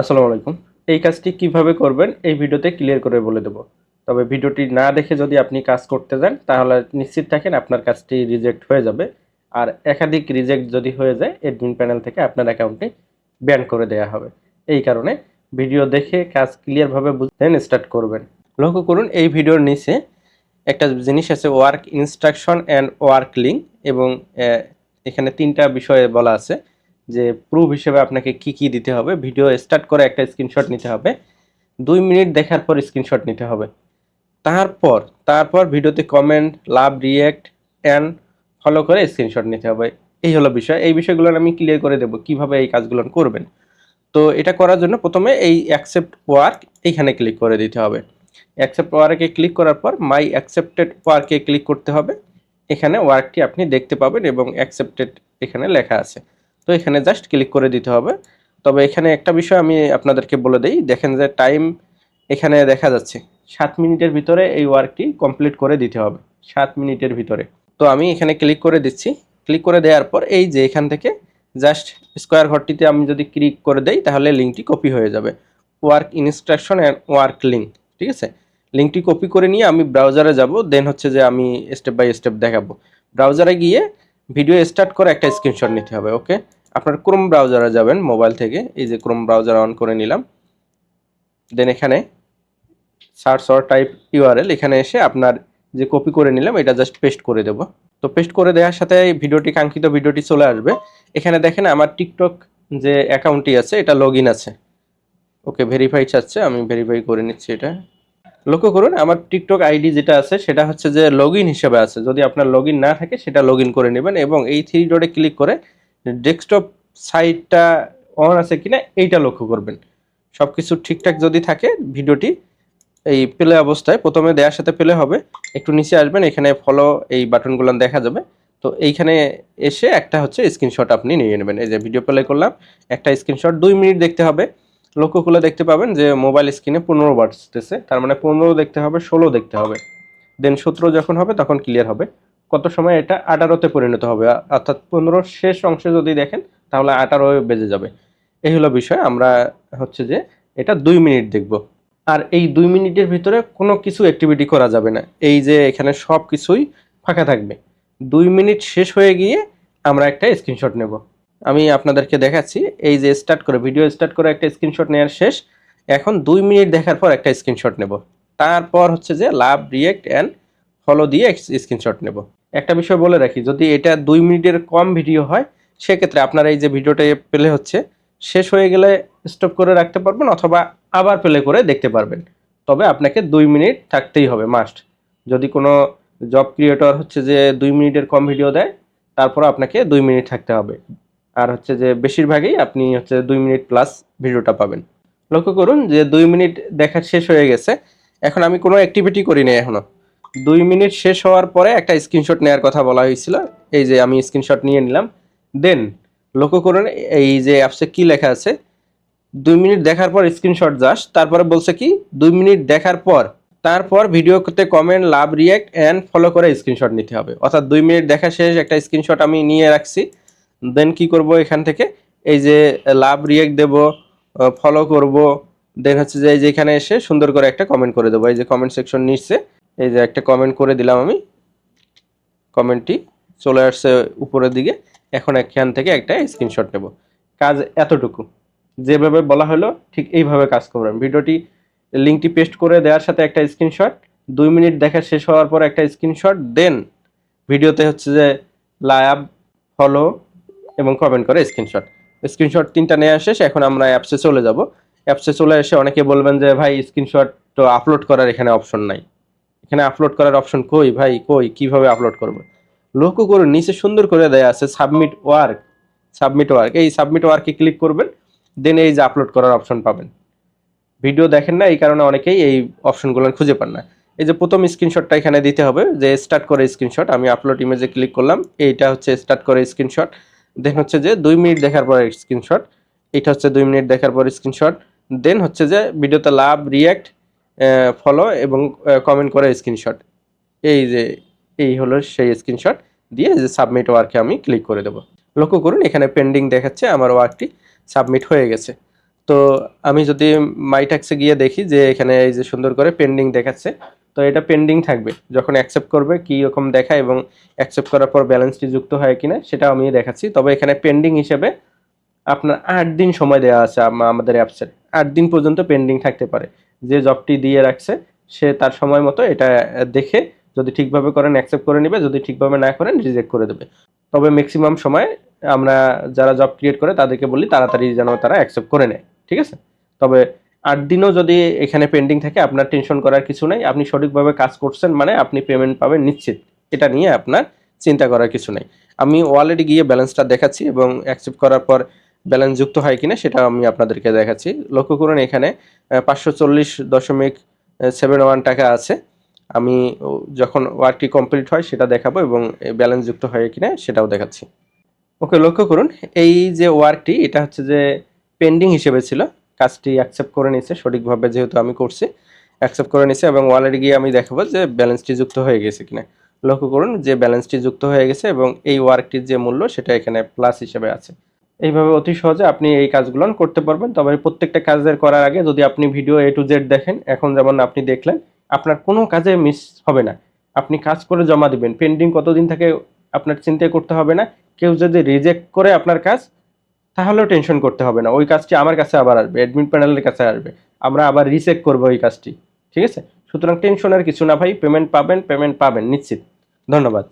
আসসালামু আলাইকুম। এই কাজটি কিভাবে করবেন এই ভিডিওতে ক্লিয়ার করে বলে দেব। তবে ভিডিওটি না দেখে যদি আপনি কাজ করতে যান তাহলে নিশ্চিত থাকেন আপনার কাজটি রিজেক্ট হয়ে যাবে। আর একাধিক রিজেক্ট যদি হয়ে যায় অ্যাডমিন প্যানেল থেকে আপনার অ্যাকাউন্টটি ব্যান করে দেয়া হবে। এই কারণে ভিডিও দেখে কাজ ক্লিয়ারভাবে বুঝতেন স্টার্ট করবেন। লক্ষ্য করুন এই ভিডিওর নিচে একটা জিনিস আছে work instruction and work link এবং এখানে ৩টা বিষয়ে বলা আছে যে প্রুফ হিসেবে আপনাকে কি দিতে হবে। ভিডিও স্টার্ট করে একটা স্ক্রিনশট নিতে হবে, 2 মিনিট দেখার পর স্ক্রিনশট নিতে হবে। তারপর তারপর ভিডিওতে comment, love, react and follow করে স্ক্রিনশট নিতে হবে। এই হলো বিষয়। এই বিষয়গুলো আমি ক্লিয়ার করে দেব কিভাবে এই কাজগুলো করবেন। তো এটা করার জন্য প্রথমে এই অ্যাকসেপ্ট ওয়ার্ক এইখানে ক্লিক করে দিতে হবে। অ্যাকসেপ্ট ওয়ার্কে ক্লিক করার পর মাই অ্যাকসেপ্টেড ওয়ার্কে ক্লিক করতে হবে। এখানে ওয়ার্কটি আপনি দেখতে পাবেন এবং অ্যাকসেপ্টেড এখানে লেখা আছে। তো এখানে জাস্ট ক্লিক করে দিতে হবে। তবে এখানে একটা বিষয় আমি আপনাদেরকে বলে দেই, দেখেন যে টাইম এখানে দেখা যাচ্ছে 7 মিনিটের ভিতরে এই ওয়ার্কটি কমপ্লিট করে দিতে হবে, 7 মিনিটের ভিতরে। তো আমি এখানে ক্লিক করে দিচ্ছি। ক্লিক করে দেওয়ার পর এই যে এখান থেকে জাস্ট স্কোয়ার ঘরটিতে আমি যদি ক্লিক করে দেই তাহলে লিঙ্কটি কপি হয়ে যাবে। Work instruction and work link, ঠিক আছে। লিঙ্কটি কপি করে নিয়ে আমি ব্রাউজারে যাব, দেন হচ্ছে যে আমি স্টেপ বাই স্টেপ দেখাবো। ব্রাউজারে গিয়ে ভিডিও স্টার্ট করে একটা স্ক্রিনশট নিতে হবে। ওকে, আপনার ক্রোম ব্রাউজারে যাবেন মোবাইল থেকে, এই যে ক্রোম ব্রাউজার অন করে নিলাম। দেন এখানে সার্চ অর টাইপ ইউআরএল, এখানে এসে আপনার যে কপি করে নিলাম এটা জাস্ট পেস্ট করে দেব। তো পেস্ট করে দেওয়ার সাথে ভিডিওটি কাঙ্ক্ষিত ভিডিওটি চলে আসবে। এখানে দেখেন আমার টিকটক যে অ্যাকাউন্টটি আছে এটা লগ ইন আছে। ওকে, ভেরিফাই চাচ্ছে, আমি ভেরিফাই করে নিচ্ছি এটা। লক্ষ্য করুন আমার টিকটক আইডি যেটা আছে সেটা হচ্ছে যে লগ ইন হিসেবে আছে। যদি আপনার লগ ইন না থাকে সেটা লগ ইন করে নেবেন এবং এই থ্রি ডটে ক্লিক করে ডেস্কটপ সাইটটা অন আছে কিনা এইটা লক্ষ্য করবেন। সব কিছু ঠিকঠাক যদি থাকে ভিডিওটি এই প্লে অবস্থায় প্রথমে দেওয়ার সাথে প্লে হবে। একটু নিচে আসবেন, এখানে ফলো এই বাটনগুলো দেখা যাবে। তো এইখানে এসে একটা হচ্ছে স্ক্রিনশট আপনি নিয়ে নেবেন। এই যে ভিডিও প্লে করলাম, একটা স্ক্রিনশট 2 মিনিট দেখতে হবে। লক্ষ্য করলে দেখতে পাবেন যে মোবাইল স্ক্রিনে 15 বাজতেছে, তার মানে 15 দেখতে হবে, 16 দেখতে হবে। দেন 17 যখন হবে তখন ক্লিয়ার হবে। কত সময় এটা 18তে পরিণত হবে, অর্থাৎ 15 শেষ অংশে যদি দেখেন তাহলে 18 বেজে যাবে। এই হলো বিষয়। আমরা হচ্ছে যে এটা 2 মিনিট দেখব। আর এই 2 মিনিটের ভিতরে কোনো কিছু অ্যাক্টিভিটি করা যাবে না। এই যে এখানে সব কিছুই ফাঁকা থাকবে। 2 মিনিট শেষ হয়ে গিয়ে আমরা একটা স্ক্রিনশট নেব। আমি আপনাদেরকে দেখাচ্ছি, এই যে স্টার্ট করে ভিডিও স্টার্ট করে একটা স্ক্রিনশট নেওয়ার শেষ। এখন 2 মিনিট দেখার পর একটা স্ক্রিনশট নেব। তারপর হচ্ছে যে লাভ, রিয়েক্ট অ্যান্ড ফলো দিয়ে স্ক্রিনশট নেব। একটা বিষয় বলে রাখি, যদি এটা 2 মিনিটের কম ভিডিও হয় সেক্ষেত্রে আপনার এই যে ভিডিওটা প্লে হচ্ছে শেষ হয়ে গেলে স্টপ করে রাখতে পারবেন অথবা আবার প্লে করে দেখতে পারবেন। তবে আপনাকে 2 মিনিট থাকতেই হবে মাস্ট। যদি কোনো জব ক্রিয়েটর হচ্ছে যে 2 মিনিটের কম ভিডিও দেয় তারপর আপনাকে 2 মিনিট থাকতে হবে। আর হচ্ছে যে বেশিরভাগই আপনি হচ্ছে 2 মিনিট প্লাস ভিডিওটা পাবেন। লক্ষ্য করুন যে 2 মিনিট দেখা শেষ হয়ে গেছে। এখন আমি কোনো অ্যাক্টিভিটি করিনি এখনো। 2 মিনিট শেষ হওয়ার পরে একটা স্ক্রিনশট নেওয়ার কথা বলা হয়েছিল, এই যে আমি স্ক্রিনশট নিয়ে নিলাম। দেন লক্ষ্য করুন এই যে অ্যাপসে কি লেখা আছে, 2 মিনিট দেখার পর স্ক্রিনশট জাস্ট, তারপরে বলছে কি 2 মিনিট দেখার পর তারপর ভিডিওতে comment, love, react and follow করে স্ক্রিনশট নিতে হবে। অর্থাৎ 2 মিনিট দেখা শেষ, একটা স্ক্রিনশট আমি নিয়ে রাখছি। দেন কি করব, এখান থেকে এই যে লাভ, রিয়্যাক্ট দেব, ফলো করব। দেন হচ্ছে যে এই যে এখানে এসে সুন্দর করে একটা কমেন্ট করে দেবো। এই যে কমেন্ট সেকশন নিচে এই যে একটা কমেন্ট করে দিলাম আমি। কমেন্টটি চলে আসছে উপরের দিকে। এখন এখান থেকে একটা স্ক্রিনশট নেব। কাজ এতটুকু। যেভাবে বলা হলো ঠিক এইভাবে কাজ করবেন। ভিডিওটি লিঙ্কটি পেস্ট করে দেওয়ার সাথে একটা স্ক্রিনশট, 2 মিনিট দেখা শেষ হওয়ার পর একটা স্ক্রিনশট, দেন ভিডিওতে হচ্ছে যে লাভ, ফলো এবং কমেন্ট করে স্ক্রিনশট। স্ক্রিনশট 3টা নেওয়া শেষ। এখন আমরা অ্যাপসে চলে যাব। অ্যাপসে চলে এসে অনেকে বলবেন যে ভাই স্ক্রিনশট তো আপলোড করার এখানে অপশন নাই। এখানে আপলোড করার অপশন কই ভাই, কই, কিভাবে আপলোড করব? লক্ষ্য করুন নিচে সুন্দর করে দেয়া আছে সাবমিট ওয়ার্ক। সাবমিট ওয়ার্ক, এই সাবমিট ওয়ার্কে ক্লিক করবেন। দেন এই যে আপলোড করার অপশন পাবেন। ভিডিও দেখেন না এই কারণে অনেকেই এই অপশনগুলো খুঁজে পান না। এই যে প্রথম স্ক্রিনশটটা এখানে দিতে হবে, যে স্টার্ট করে স্ক্রিনশট। আমি আপলোড ইমেজে ক্লিক করলাম, এইটা হচ্ছে স্টার্ট করে স্ক্রিনশট। দেন হচ্ছে যে 2 মিনিট দেখার পর স্ক্রিনশট, এটা হচ্ছে 2 মিনিট দেখার পর স্ক্রিনশট। দেন হচ্ছে যে ভিডিওতে লাভ, রিয়্যাক্ট, ফলো এবং কমেন্ট করে স্ক্রিনশট। এই যে এই হলো সেই স্ক্রিনশট দিয়ে যে সাবমিট ওয়ার্কে আমি ক্লিক করে দেব। লক্ষ্য করুন এখানে পেন্ডিং দেখাচ্ছে, আমার ওয়ার্কটি সাবমিট হয়ে গেছে। তো আমি যদি মাইট্যাক্সে গিয়ে দেখি যে এখানে এই যে সুন্দর করে পেন্ডিং দেখাচ্ছে, তো এটা পেন্ডিং থাকবে। যখন অ্যাকসেপ্ট করবে কি রকম দেখায় এবং অ্যাকসেপ্ট করার পর ব্যালেন্সটি যুক্ত হয় কিনা সেটা আমি দেখাচ্ছি। তবে এখানে পেন্ডিং হিসেবে আপনার ৮ দিন সময় দেওয়া আছে আমাদের অ্যাপসের। ৮ দিন পর্যন্ত পেন্ডিং থাকতে পারে। যে জবটি দিয়ে রাখছে সে তার সময় মতো এটা দেখে যদি ঠিকভাবে করেন অ্যাকসেপ্ট করে নিবে, যদি ঠিকভাবে না করেন রিজেক্ট করে দেবে। তবে ম্যাক্সিমাম সময় আমরা যারা জব ক্রিয়েট করে তাদেরকে বলি তাড়াতাড়ি যেন তারা অ্যাকসেপ্ট করে নেয়, ঠিক আছে? তবে ৮ দিনও যদি এখানে পেন্ডিং থাকে আপনার টেনশন করার কিছু নাই। আপনি সঠিকভাবে কাজ করছেন মানে আপনি পেমেন্ট পাবেন নিশ্চিত। এটা নিয়ে আপনার চিন্তা করার কিছু নাই। আমি ওয়ালেটে গিয়ে ব্যালেন্সটা দেখাচ্ছি এবং অ্যাকসেপ্ট করার পর ব্যালেন্স যুক্ত হয় কিনা সেটা আমি আপনাদেরকে দেখাচ্ছি। লক্ষ্য করুন এখানে ৫৪০.৭১ টাকা আছে। আমি যখন ওয়ার্কটি কমপ্লিট হয় সেটা দেখাবো এবং ব্যালেন্স যুক্ত হয় কিনা সেটাও দেখাচ্ছি। ওকে, লক্ষ্য করুন এই যে ওয়ার্কটি এটা হচ্ছে যে পেন্ডিং হিসেবে ছিল, কাজটি অ্যাকসেপ্ট করে নিয়েছে সঠিকভাবে, যেহেতু আমি করছি অ্যাকসেপ্ট করে নিয়েছে এবং ওয়ালেটে গিয়ে আমি দেখাবো যে ব্যালেন্সটি যুক্ত হয়ে গেছে কিনা। লক্ষ্য করুন যে ব্যালেন্সটি যুক্ত হয়ে গেছে এবং এই ওয়ার্কটির যে মূল্য সেটা এখানে প্লাস হিসেবে আছে। এইভাবে অতি সহজে আপনি এই কাজগুলো করতে পারবেন। তবে প্রত্যেকটা কাজের করার আগে যদি আপনি ভিডিও A to Z দেখেন, এখন যেমন আপনি দেখলেন, আপনার কোনো কাজে মিস হবে না। আপনি কাজ করে জমা দিবেন, পেন্ডিং কতদিন থাকে আপনার চিন্তা করতে হবে না। কেউ যদি রিজেক্ট করে আপনার কাজ, তাহলেও টেনশন করতে হবে না। ওই কাজটি আমার কাছে আবার আসবে, অ্যাডমিন প্যানেলের কাছে আসবে, আমরা আবার রিচেক করবো ওই কাজটি, ঠিক আছে? সুতরাং টেনশনের কিছু না ভাই, পেমেন্ট পাবেন নিশ্চিত। ধন্যবাদ।